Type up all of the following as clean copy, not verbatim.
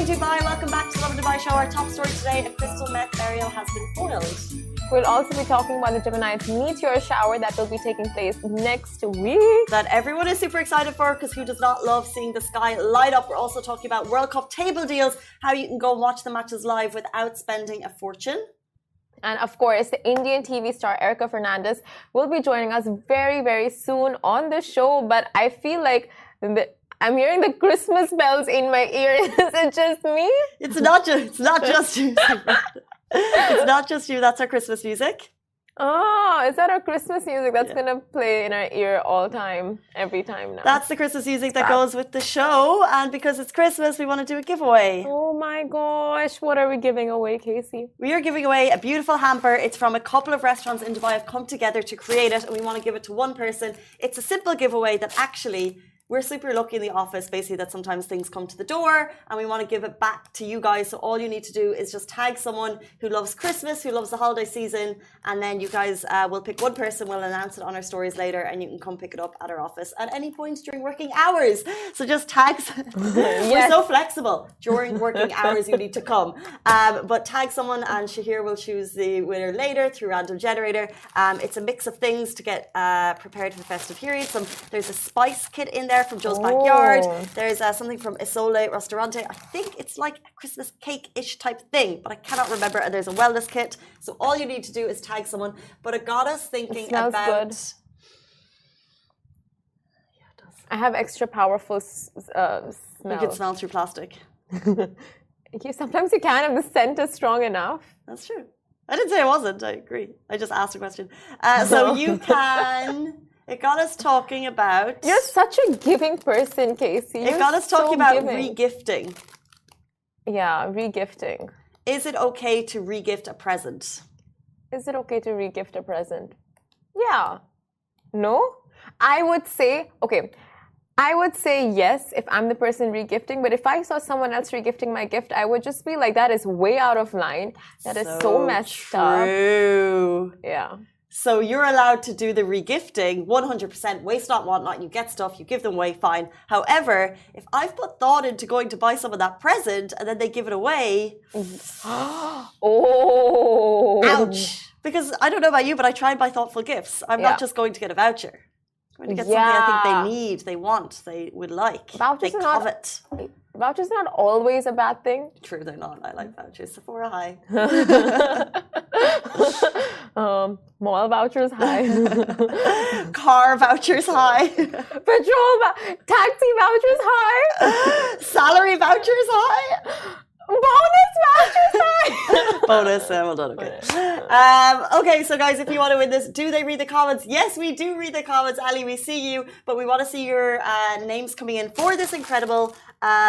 morning, Dubai. Welcome back to the Lovin Dubai show. Our top story today, a crystal meth burial has been foiled. We'll also be talking about the Geminids Meteor shower that will be taking place next week. That everyone is super excited for, because who does not love seeing the sky light up? We're also talking about World Cup table deals, how you can go and watch the matches live without spending a fortune. And of course, the Indian TV star Erica Fernandes will be joining us very, very soon on the show. But I feel like I'm hearing the Christmas bells in my ear. Is it just me? It's not just you. It's not just you. That's our Christmas music. Oh, is that our Christmas music? That's going to play in our ear all time, every time now. That's the Christmas music that goes with the show. And because it's Christmas, we want to do a giveaway. Oh my gosh. What are we giving away, Casey? We are giving away a beautiful hamper. It's from a couple of restaurants in Dubai have come together to create it. And we want to give it to one person. It's a simple giveaway that actually... We're super lucky in the office, basically, that sometimes things come to the door and we want to give it back to you guys. So all you need to do is just tag someone who loves Christmas, who loves the holiday season, and then you guys will pick one person, we'll announce it on our stories later, and you can come pick it up at our office at any point during working hours. So just tag. We're so flexible. During working hours, you need to come. But tag someone and Shahir will choose the winner later through random generator. It's a mix of things to get prepared for the festive period. There's a spice kit in there from Joe's Backyard. There's something from Isole Restaurante. I think it's like a Christmas cake-ish type thing, but I cannot remember. And there's a wellness kit. So all you need to do is tag someone. But it got us thinking about... Good. Yeah, it does. I have extra powerful smell. You can smell through plastic. Sometimes you can if the scent is strong enough. That's true. I didn't say I wasn't. I agree. I just asked a question. So you can... It got us talking about... You're such a giving person, Casey. It got us talking about re-gifting. Yeah, re-gifting. Is it okay to re-gift a present? Is it okay to re-gift a present? Yeah. No? I would say, okay, I would say yes if I'm the person re-gifting, but if I saw someone else re-gifting my gift, I would just be like, that is way out of line. That is so messed up. True. Yeah. So you're allowed to do the regifting 100%, waste not, want not. You get stuff, you give them away, fine. However, if I've put thought into going to buy someone that present and then they give it away, oh, ouch. Because I don't know about you, but I try and buy thoughtful gifts. I'm not just going to get a voucher. I'm going to get something I think they need, they want, they would like, vouchers they covet. Vouchers not always a bad thing. True, they're not. I like vouchers. Sephora high. Mall vouchers high. Car vouchers high. Taxi vouchers high. Salary vouchers high. Bonus vouchers high. Bonus, well done, okay. Okay, so guys, if you want to win this, do they read the comments? Yes, we do read the comments, Ali, we see you, but we want to see your names coming in for this incredible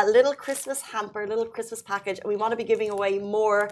little Christmas hamper, little Christmas package, and we want to be giving away more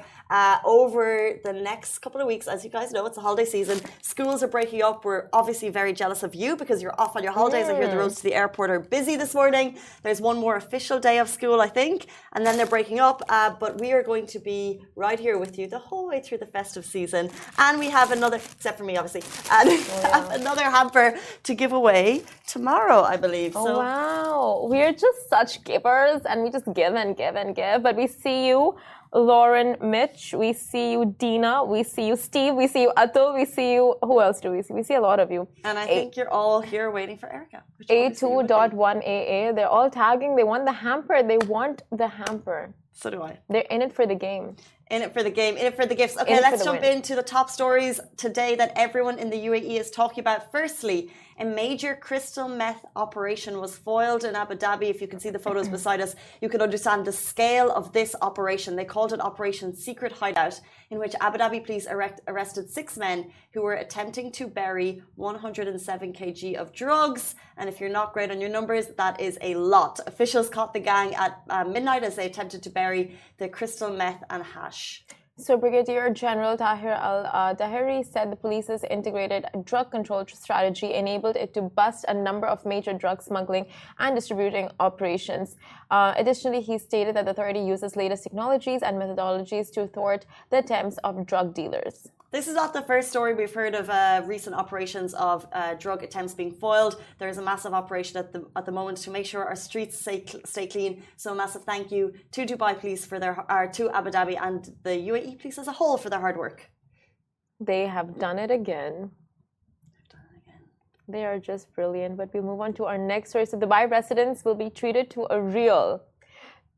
over the next couple of weeks. As you guys know, it's the holiday season. Schools are breaking up. We're obviously very jealous of you because you're off on your holidays. I hear the roads to the airport are busy this morning. There's one more official day of school, I think, and then they're breaking up. But we are going to be right here with you the whole way through the festive season. And we have another, except for me, obviously, and we have another hamper to give away tomorrow, I believe. So, wow. We're just such givers and we just give and give and give. But we see you, Lauren, Mitch, we see you, Dina, we see you, Steve, we see you, Atul, we see you. Who else do we see? We see a lot of you. And I think you're all here waiting for Erica. A2.1AA. They're all tagging. They want the hamper. They want the hamper. So do I. They're in it for the game. In it for the game, in it for the gifts. Okay, let's jump into the top stories today that everyone in the UAE is talking about. Firstly, a major crystal meth operation was foiled in Abu Dhabi. If you can see the photos beside us, you can understand the scale of this operation. They called it Operation Secret Hideout, in which Abu Dhabi police arrested 6 men who were attempting to bury 107 kg of drugs. And if you're not great on your numbers, that is a lot. Officials caught the gang at midnight as they attempted to bury the crystal meth and hash. So Brigadier General Tahir Al-Dahiri said the police's integrated drug control strategy enabled it to bust a number of major drug smuggling and distributing operations. Additionally, he stated that the authority uses latest technologies and methodologies to thwart the attempts of drug dealers. This is not the first story we've heard of recent operations of drug attempts being foiled. There is a massive operation at the moment to make sure our streets stay clean. So a massive thank you to Dubai Police for to Abu Dhabi and the UAE Police as a whole for their hard work. They have done it again. They are just brilliant. But we move on to our next story. So Dubai residents will be treated to a real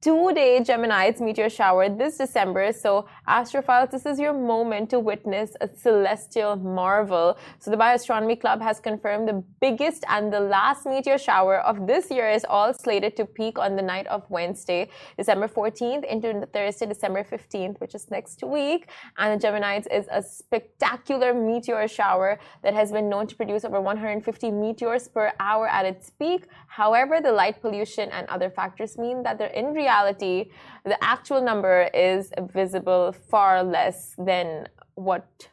2-day Geminids meteor shower this December. So astrophiles, this is your moment to witness a celestial marvel. So the Dubai Astronomy Club has confirmed the biggest and the last meteor shower of this year is all slated to peak on the night of Wednesday, December 14th into Thursday, December 15th, which is next week. And the Geminids is a spectacular meteor shower that has been known to produce over 150 meteors per hour at its peak. However, the light pollution and other factors mean that in reality, the actual number is visible far less than what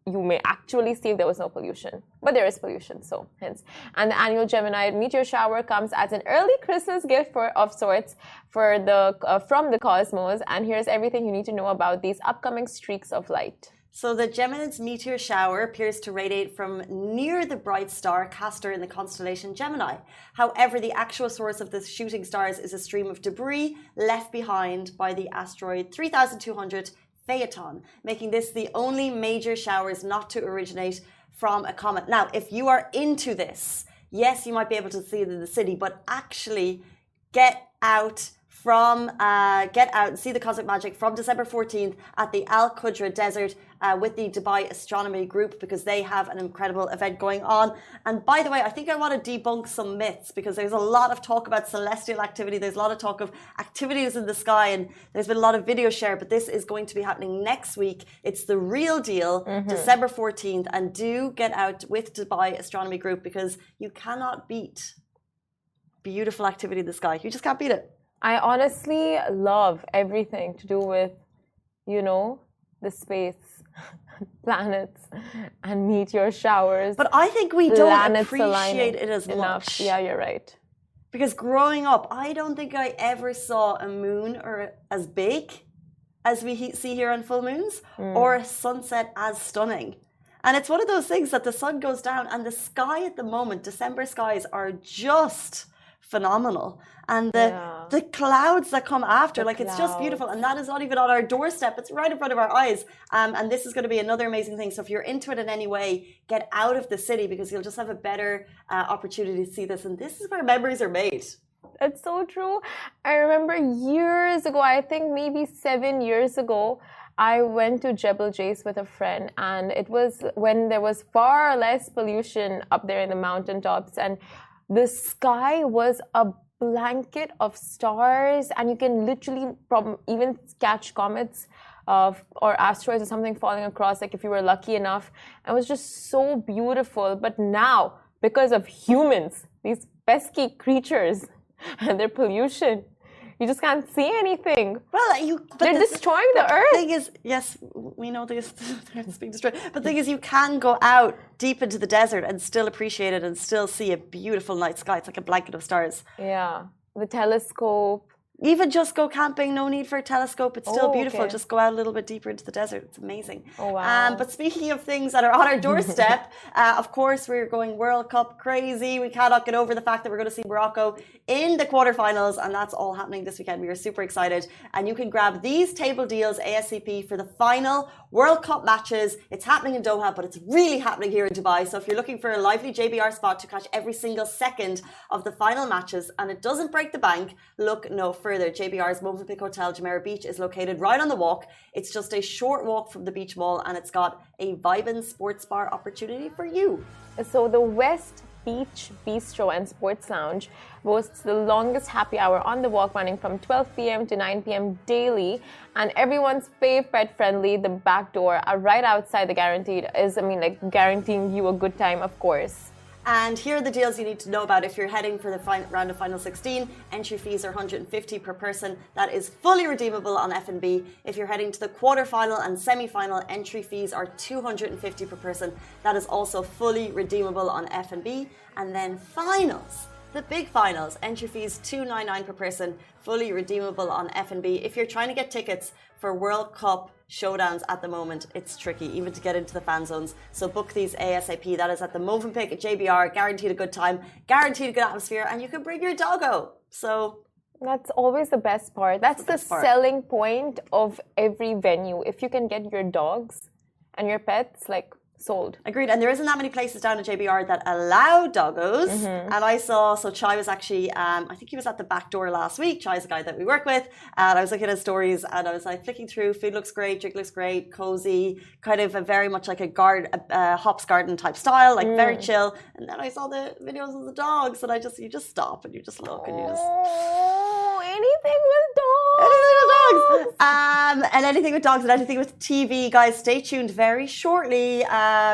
you may actually see if there was no pollution. But there is pollution, so hence. And the annual Gemini meteor shower comes as an early Christmas gift of sorts from the cosmos. And here's everything you need to know about these upcoming streaks of light. So the Geminids meteor shower appears to radiate from near the bright star Castor in the constellation Gemini. However, the actual source of the shooting stars is a stream of debris left behind by the asteroid 3200 Phaeton, making this the only major showers not to originate from a comet. Now, if you are into this, yes, you might be able to see it in the city, but actually get out and see the cosmic magic from December 14th at the Al Qudra Desert with the Dubai Astronomy Group, because they have an incredible event going on. And by the way, I think I want to debunk some myths, because there's a lot of talk about celestial activity. There's a lot of talk of activities in the sky, and there's been a lot of video share, but this is going to be happening next week. It's the real deal, December 14th, and do get out with Dubai Astronomy Group, because you cannot beat beautiful activity in the sky. You just can't beat it. I honestly love everything to do with, the space, planets, and meteor showers. But I think we don't appreciate it as much. Yeah, you're right. Because growing up, I don't think I ever saw a moon or as big as we see here on full moons, or a sunset as stunning. And it's one of those things that the sun goes down, and the sky at the moment, December skies, are just phenomenal. And the clouds that come after, it's just beautiful. And that is not even on our doorstep. It's right in front of our eyes. And this is going to be another amazing thing. So if you're into it in any way, get out of the city, because you'll just have a better opportunity to see this. And this is where memories are made. It's so true. I remember years ago, I think maybe 7 years ago, I went to Jebel Jais with a friend, and it was when there was far less pollution up there in the mountaintops, and the sky was a blanket of stars, and you can literally even catch comets or asteroids or something falling across, if you were lucky enough. It was just so beautiful. But now, because of humans, these pesky creatures and their pollution, you just can't see anything. Well, they're destroying the earth. The thing is, yes, we know they're being destroyed. But the thing is, you can go out deep into the desert and still appreciate it and still see a beautiful night sky. It's like a blanket of stars. Yeah, the telescope. Even just go camping, no need for a telescope. It's still beautiful. Okay. Just go out a little bit deeper into the desert. It's amazing. Oh, wow. But speaking of things that are on our doorstep, of course, we're going World Cup crazy. We cannot get over the fact that we're going to see Morocco in the quarterfinals, and that's all happening this weekend. We are super excited. And you can grab these table deals ASAP for the final World Cup matches. It's happening in Doha, but it's really happening here in Dubai. So if you're looking for a lively JBR spot to catch every single second of the final matches, and it doesn't break the bank, look no further. JBR's Movenpick Hotel Jumeirah Beach is located right on the walk. It's just a short walk from the beach mall, and it's got a vibing sports bar opportunity for you. So the West Beach Bistro and Sports Lounge boasts the longest happy hour on the walk, running from 12 p.m. to 9 p.m. daily. And everyone's fave pet friendly, the back door right outside the guaranteeing you a good time, of course. And here are the deals you need to know about if you're heading for the round of Final 16. Entry fees are $150 per person. That is fully redeemable on F&B. If you're heading to the quarterfinal and semi-final, entry fees are $250 per person. That is also fully redeemable on F&B. And then finals. the big finals. Entry fees $2.99 per person, fully redeemable on F&B. If you're trying to get tickets for World Cup showdowns at the moment, it's tricky even to get into the fan zones. So book these ASAP. That is at the Movenpick at JBR. Guaranteed a good time, guaranteed a good atmosphere, and you can bring your doggo. So that's always the best part. That's the selling point of every venue. If you can get your dogs and your pets, like, sold. Agreed. And there isn't that many places down at JBR that allow doggos. And I saw, so Chai was actually, I think he was at the back door last week. Chai's a guy that we work with. And I was looking at his stories and I was like flicking through. Food looks great. Drink looks great. Cozy. Kind of a very much like a hops garden type style. Like very chill. And then I saw the videos of the dogs and you just stop and you just look and you just... Anything with dogs. Anything with dogs. And anything with dogs and anything with TV. Guys, stay tuned very shortly.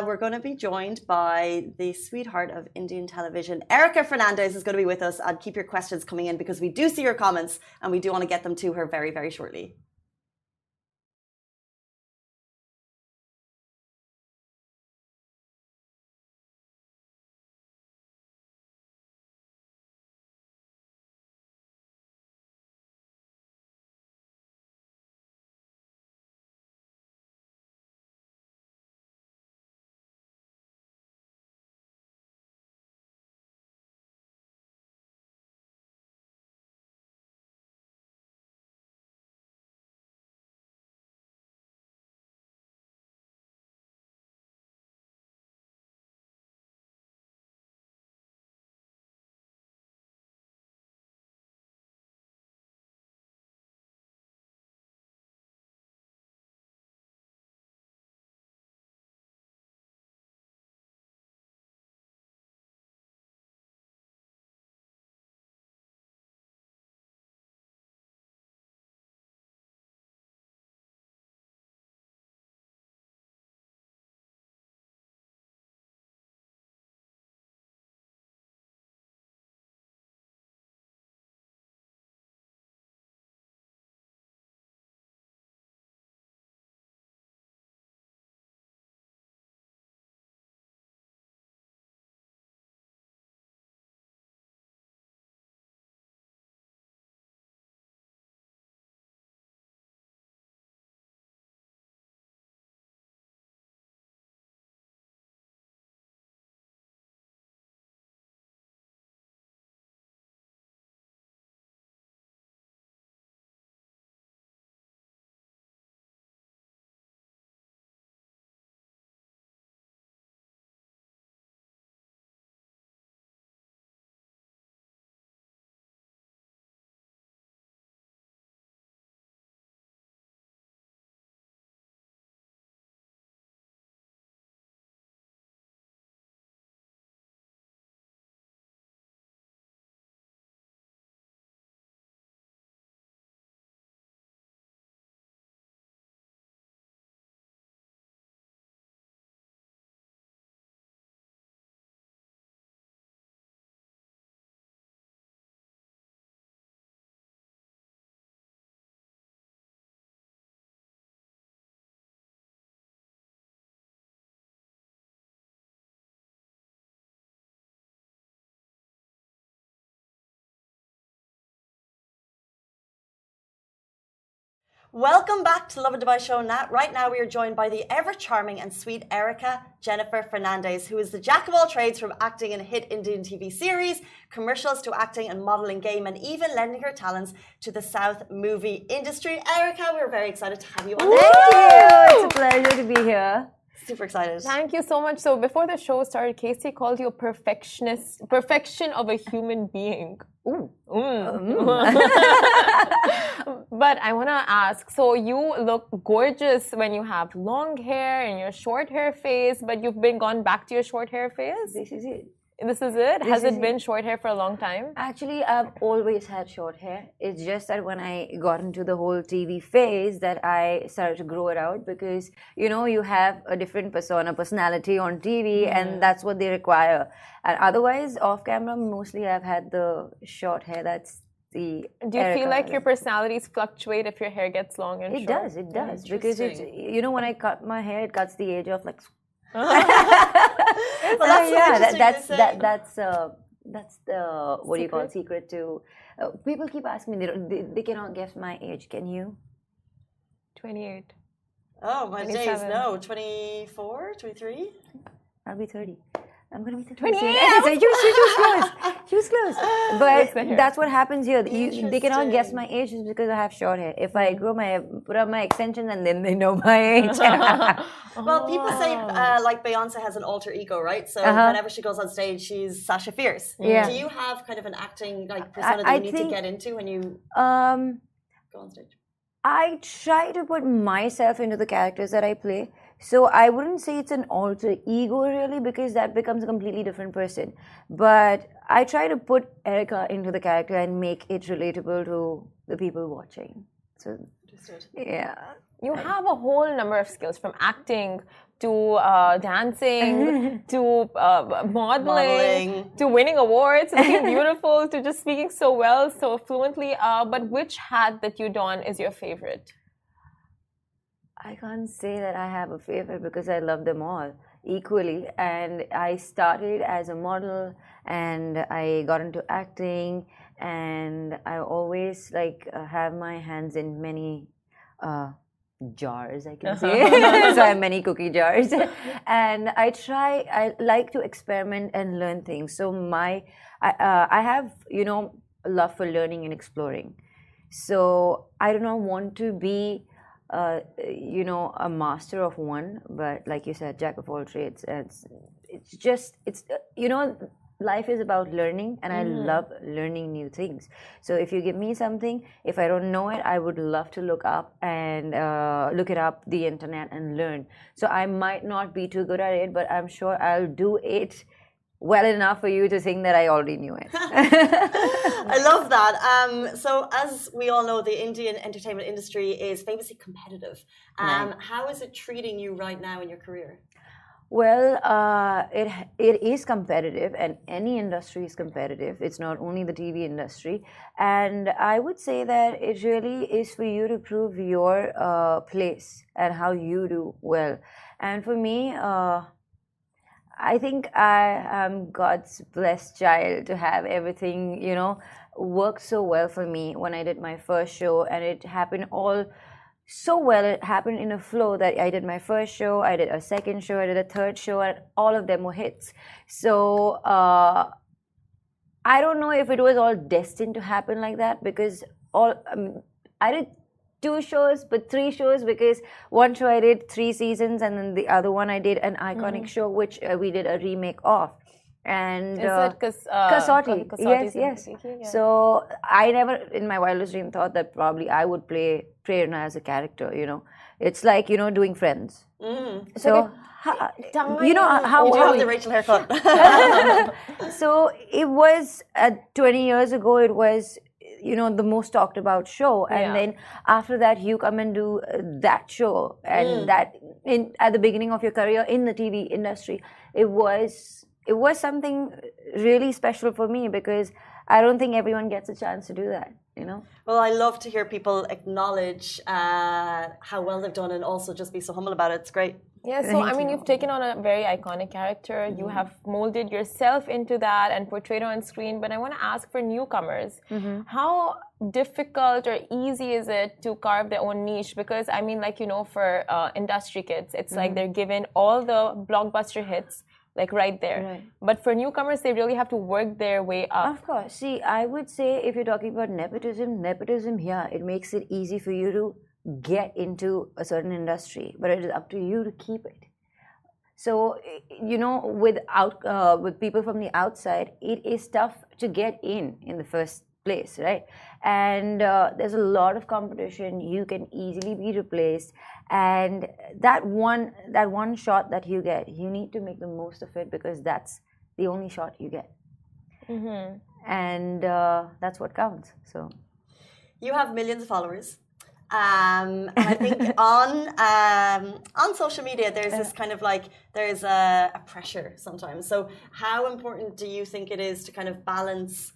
We're going to be joined by the sweetheart of Indian television, Erica Fernandes, is going to be with us. And keep your questions coming in because we do see your comments and we do want to get them to her very, very shortly. Welcome back to Lovin Dubai Show. Right now we are joined by the ever-charming and sweet Erica Jennifer Fernandes, who is the jack of all trades from acting in hit Indian TV series, commercials to acting and modelling game, and even lending her talents to the South movie industry. Erica, we're very excited to have you on. Thank you. It's a pleasure to be here. Super excited. Thank you so much. So before the show started, Casey called you a perfection of a human being. Ooh. But I want to ask, so you look gorgeous when you have long hair and your short hair phase, but you've gone back to your short hair phase? This is it. This is it? Has it been short hair for a long time? Actually, I've always had short hair. It's just that when I got into the whole TV phase that I started to grow it out because, you know, you have a different personality on TV and that's what they require. And otherwise, off camera, mostly I've had the short hair. That's the Do you feel like your personalities fluctuate if your hair gets long and short? It does. Because it's, you know, when I cut my hair, it cuts the age of like... Well, that's that's the what do you call it, secret to. People keep asking me. They cannot guess my age. Can you? 28. Oh, my days, 27. no. 24, 23? I'll be 30. I'm gonna be 30. 28. She was close. She was close. But Listen here. that's what happens here. They cannot guess Interesting. my age just because I have short hair. If I put up my extensions, and then they know my age. Well, people say like Beyonce has an alter ego, right? So whenever she goes on stage, she's Sasha Fierce. Yeah. Do you have kind of an acting like persona that I you need to think, get into when you go on stage? I try to put myself into the characters that I play. So I wouldn't say it's an alter ego really, because that becomes a completely different person. But I try to put Erica into the character and make it relatable to the people watching. So Understood. yeah. You have a whole number of skills, from acting to dancing to modeling to winning awards, looking beautiful, to just speaking so well, so fluently. But which hat that you don is your favorite? I can't say that I have a favorite because I love them all equally. And I started as a model, and I got into acting, and I always have my hands in many jars, I can say. So I have many cookie jars. And I like to experiment and learn things. So I have, a love for learning and exploring. So I do not want to be a master of one, but like you said, jack of all trades. Life is about learning, and I love learning new things. So if you give me something, if I don't know it, I would love to look it up the internet and learn. So I might not be too good at it, but I'm sure I'll do it well enough for you to think that I already knew it. I love that. So as we all know, the Indian entertainment industry is famously competitive. How is it treating you right now in your career? Well, it is competitive, and any industry is competitive. It's not only the TV industry. And I would say that it really is for you to prove your place and how you do well. And for me, I think I am God's blessed child to have everything, work so well for me when I did my first show, and it happened all so well. It happened in a flow that I did my first show, I did a second show, I did a third show, and all of them were hits. So I don't know if it was all destined to happen like that, because I did 2 shows, but 3 shows, because one show I did 3 seasons, and then the other one I did an iconic show, which we did a remake of. And Is it Kasauti? Kasauti? Yes. So I never in my wildest dream thought that probably I would play Prerna as a character. It's like doing Friends. So how You have the Rachel haircut. So it was 20 years ago. It was the most talked about show, and then after that you come and do that show, and that at the beginning of your career in the TV industry, it was something really special for me, because I don't think everyone gets a chance to do that. Well, I love to hear people acknowledge how well they've done, and also just be so humble about it. It's great. Yeah, so you've taken on a very iconic character. You have molded yourself into that and portrayed it on screen. But I want to ask for newcomers, how difficult or easy is it to carve their own niche? Because for industry kids, it's like they're given all the blockbuster hits, like right there. Right. But for newcomers, they really have to work their way up. Of course. See, I would say if you're talking about nepotism, it makes it easy for you to get into a certain industry, but it is up to you to keep it. So, with people from the outside, it is tough to get in the first place, right? And there's a lot of competition. You can easily be replaced, and that one shot that you get, you need to make the most of it, because that's the only shot you get. And that's what counts. So you have millions of followers. And I think on social media, there's this kind of there's a pressure sometimes. So how important do you think it is to kind of balance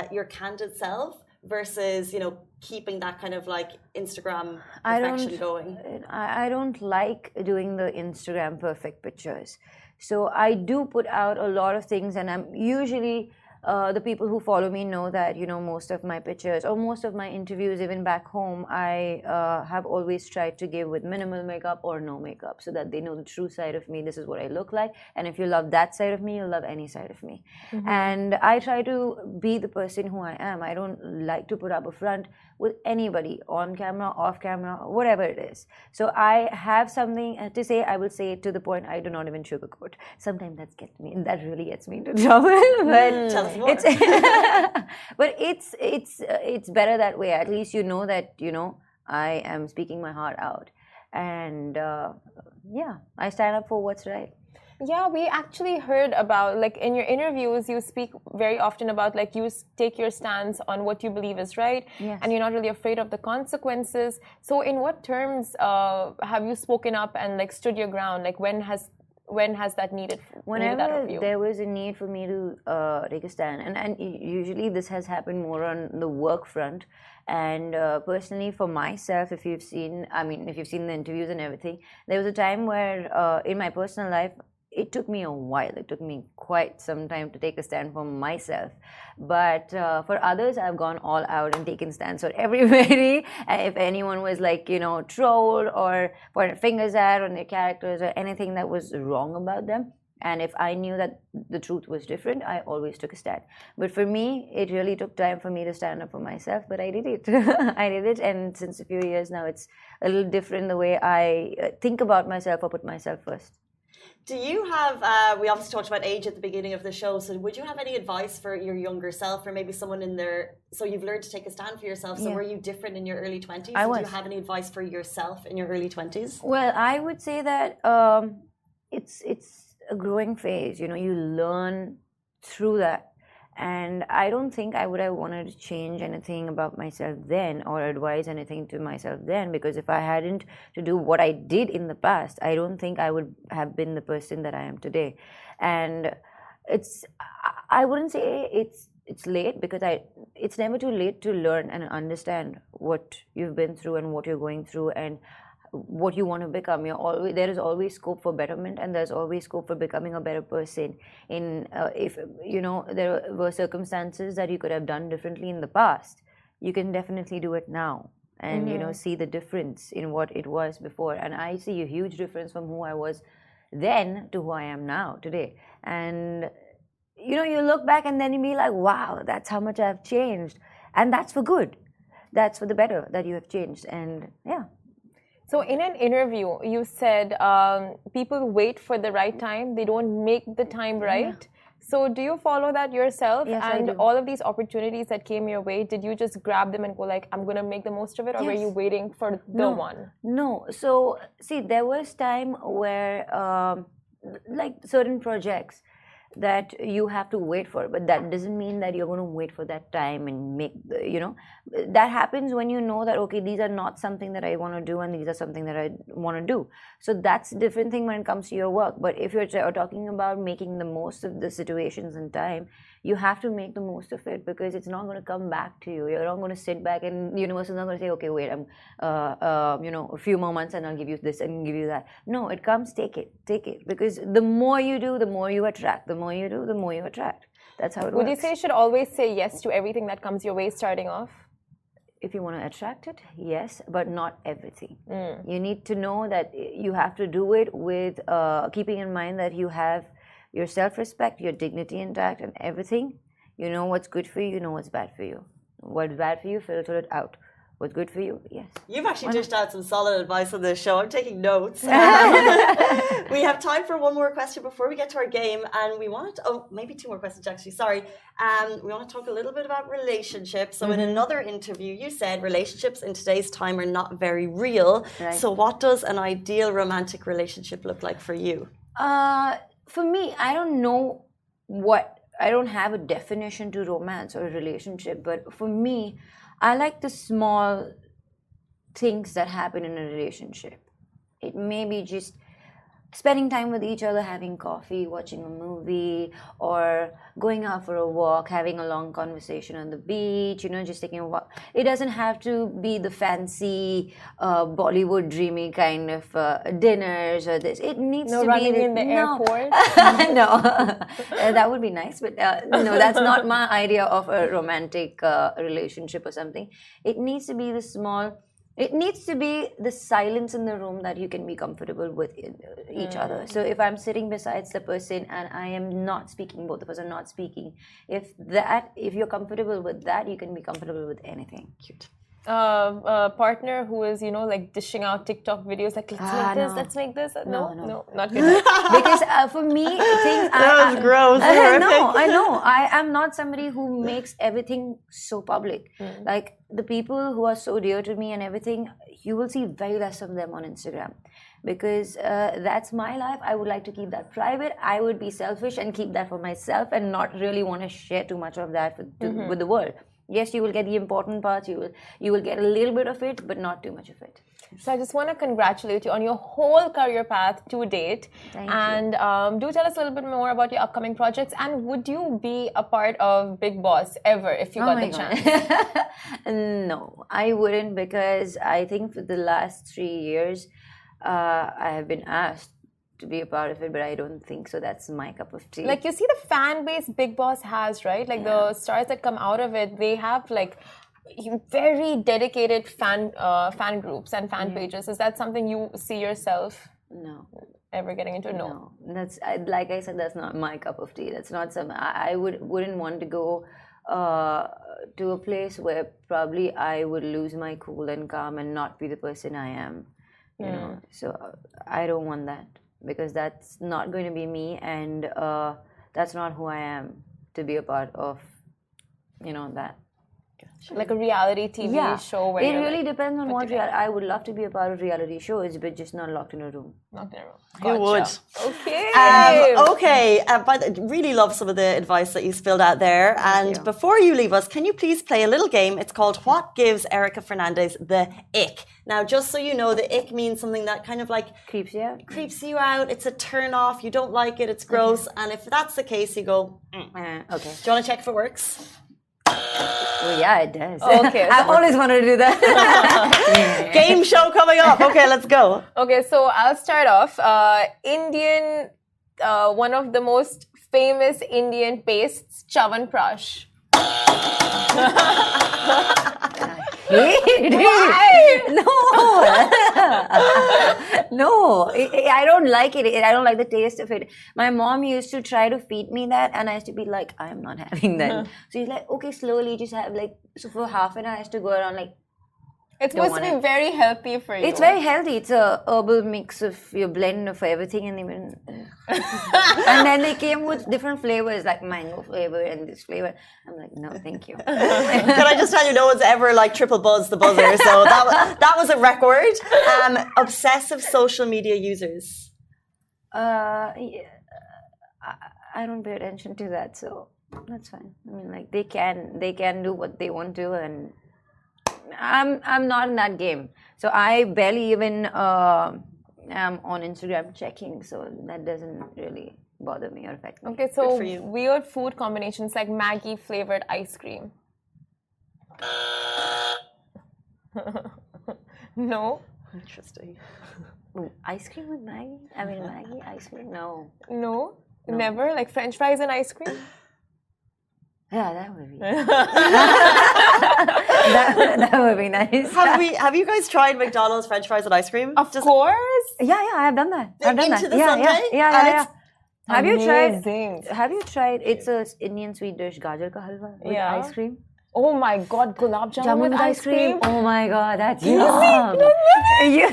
your candid self versus keeping that kind of Instagram perfection going? I don't like doing the Instagram perfect pictures. So I do put out a lot of things, and I'm usually the people who follow me know that, you know, most of my pictures or most of my interviews, even back home, I have always tried to give with minimal makeup or no makeup so that they know the true side of me. This is what I look like. And if you love that side of me, you'll love any side of me. And I try to be the person who I am. I don't like to put up a front with anybody, on camera, off camera, whatever it is. So I have something to say, I will say it to the point. I do not even sugarcoat. Sometimes that really gets me into trouble. But Tell us more. It's better that way. At least you know that, you know, I am speaking my heart out. And yeah, I stand up for what's right. Yeah, we actually heard about, like, in your interviews, you speak very often about, like, you take your stance on what you believe is right, Yes. and you're not really afraid of the consequences. So in what terms have you spoken up and, like, stood your ground? Like, when has that needed that Whenever of you? there was a need for me to take a stand, and usually this has happened more on the work front. And personally, for myself, if you've seen the interviews and everything, there was a time where in my personal life, it took me a while. It took me quite some time to take a stand for myself. But for others, I've gone all out and taken stands for everybody. And if anyone was, like, you know, trolled or pointed fingers at on their characters or anything that was wrong about them, and if I knew that the truth was different, I always took a stand. But for me, it really took time for me to stand up for myself, but I did it. I did it, and since a few years now, it's a little different the way I think about myself or put myself first. Do you have, we obviously talked about age at the beginning of the show, so would you have any advice for your younger self or maybe someone in there, so you've learned to take a stand for yourself, so Yeah. were you different in your early 20s? I Do was. you have any advice for yourself in your early 20s? Well, I would say that it's a growing phase. You know, you learn through that. And I don't think I would have wanted to change anything about myself then or advise anything to myself then, because if I hadn't to do what I did in the past, I don't think I would have been the person that I am today. And I wouldn't say it's late, because it's never too late to learn and understand what you've been through and what you're going through and what you want to become. There is always scope for betterment, and there's always scope for becoming a better person. If you know there were circumstances that you could have done differently in the past, you can definitely do it now, and you know, see the difference in what it was before. And I see a huge difference from who I was then to who I am now today. And you know, you look back and then you be like, wow, that's how much I've changed, and that's for good. That's for the better that you have changed. And yeah. So in an interview, you said people wait for the right time. They don't make the time right. Yeah. So do you follow that yourself? Yes, and I do. All of these opportunities that came your way, did you just grab them and go like, I'm going to make the most of it? Or Yes. were you waiting for the one? No. So see, there was time where like certain projects that you have to wait for, but that doesn't mean that you're going to wait for that time and make you know, that happens when you know that, okay, these are not something that I want to do and these are something that I want to do. So that's a different thing when it comes to your work. But if you're talking about making the most of the situations and time, you have to make the most of it, because it's not going to come back to you. You're not going to sit back and the universe is not going to say, okay, wait, I'm you know, a few more months and I'll give you this and give you that. No, it comes, take it, because the more you do, the more you attract. The more you do, the more you attract. That's how it works. Would you say you should always say yes to everything that comes your way starting off? If you want to attract it, yes, but not everything. You need to know that you have to do it with keeping in mind that you have your self-respect, your dignity intact, and everything. You know what's good for you, you know what's bad for you. What's bad for you, filter it out. What's good for you, yes. You've actually dished out some solid advice on this show. I'm taking notes. We have time for one more question before we get to our game, and we want maybe two more questions actually, sorry. We want to talk a little bit about relationships. So in another interview, you said relationships in today's time are not very real. Right. So what does an ideal romantic relationship look like for you? For me, I don't have a definition to romance or a relationship, but for me, I like the small things that happen in a relationship. It may be just spending time with each other, having coffee, watching a movie, or going out for a walk, having a long conversation on the beach, just taking a walk. It doesn't have to be the fancy Bollywood dreamy kind of dinners or this. It needs to running be in the airport. No, that would be nice, but no, that's not my idea of a romantic relationship or something. It needs to be the small. It needs to be the silence in the room that you can be comfortable with each other. So if I'm sitting besides the person and I am not speaking, both of us are not speaking, if you're comfortable with that, you can be comfortable with anything. Cute. Partner who is, like dishing out TikTok videos like, let's make this. No, not good. Because for me, things that was gross. I know. I am not somebody who makes everything so public. Like the people who are so dear to me and everything, you will see very less of them on Instagram. Because that's my life. I would like to keep that private. I would be selfish and keep that for myself and not really want to share too much of that with the world. Yes, you will get the important parts. You will get a little bit of it, but not too much of it. So I just want to congratulate you on your whole career path to date. Thank you. And do tell us a little bit more about your upcoming projects. And would you be a part of Big Boss ever if you got the chance? No, I wouldn't, because I think for the last 3 years, I have been asked to be a part of it, but I don't think so. That's my cup of tea. Like, you see the fan base Big Boss has, right? Like the stars that come out of it, they have like very dedicated fan groups and fan pages. Is that something you see yourself ever getting into? No. That's like I said, that's not my cup of tea. That's not something I wouldn't want to go to a place where probably I would lose my cool and calm and not be the person I am. You know, so I don't want that, because that's not going to be me, and that's not who I am to be a part of, that. Like a reality TV show where it really depends on what I would love to be a part of reality shows, but just not locked in a room. Not in a room. Who would? Okay. Really love some of the advice that you spilled out there. And before you leave us, can you please play a little game? It's called What Gives Erica Fernandes the Ick? Now, just so you know, the ick means something that kind of like creeps you out. It's a turn off. You don't like it. It's gross. And if that's the case, you go, Okay. Do you want to check if it works? Well, yeah, it does. Okay. I've always wanted to do that. Game show coming up. Okay, let's go. Okay, so I'll start off. One of the most famous Indian pastes, Chavan Prash. No, I don't like it. I don't like the taste of it. My mom used to try to feed me that, and I used to be like, I'm not having that. So she's like, okay, slowly, just have so for half an hour, I used to go around like. It's supposed to be very healthy for you. It's very healthy. It's a herbal mix of your blend of everything, and even and then they came with different flavors like mango flavor and this flavor. I'm like, no, thank you. Can I just tell you, no one's ever like triple buzzed the buzzer, so that was a record. Obsessive social media users. I don't pay attention to that, so that's fine. I mean, like they can do what they want to, and I'm not in that game, so I barely even am on Instagram checking, so that doesn't really bother me or affect me. Okay, so weird food combinations like Maggi flavored ice cream. No. Interesting. Ooh, ice cream with Maggi? I mean, Maggi ice cream? No. No. Never? Like French fries and ice cream? Yeah, that would be. that would be nice. Have you guys tried McDonald's French fries and ice cream? Of course. Yeah, I have done that. I've done Into that. the sundae? Yeah. Have Amazing. you tried? It's a Indian sweet dish, gajar ka halwa with ice cream. Oh my God, gulab jamun with ice cream. Oh my God, that's yum. You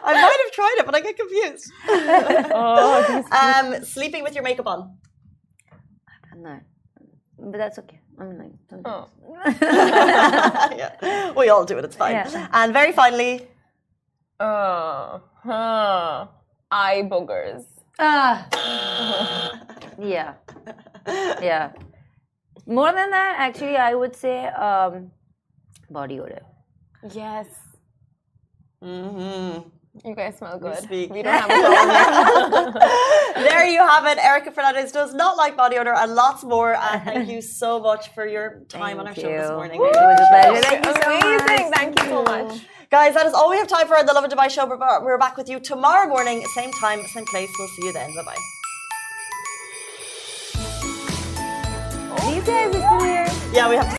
I might have tried it, but I get confused. Sleeping with your makeup on. No, but that's okay. I mean, like, sometimes. Yeah. We all do it. It's fine. Yeah. And very finally, eye boogers. Yeah. More than that, actually, I would say body odor. Yes. You guys smell good. speak. We don't have a problem. There you have it. Erica Fernandes does not like body odor and lots more. And thank you so much for your time on our show this morning. It was a pleasure. Thank you so Amazing. much. Thank you so much. Guys, that is all we have time for on the Lovin Dubai show. We're back with you tomorrow morning, same time, same place. We'll see you then. Bye-bye. These guys are still here. Yeah, we have to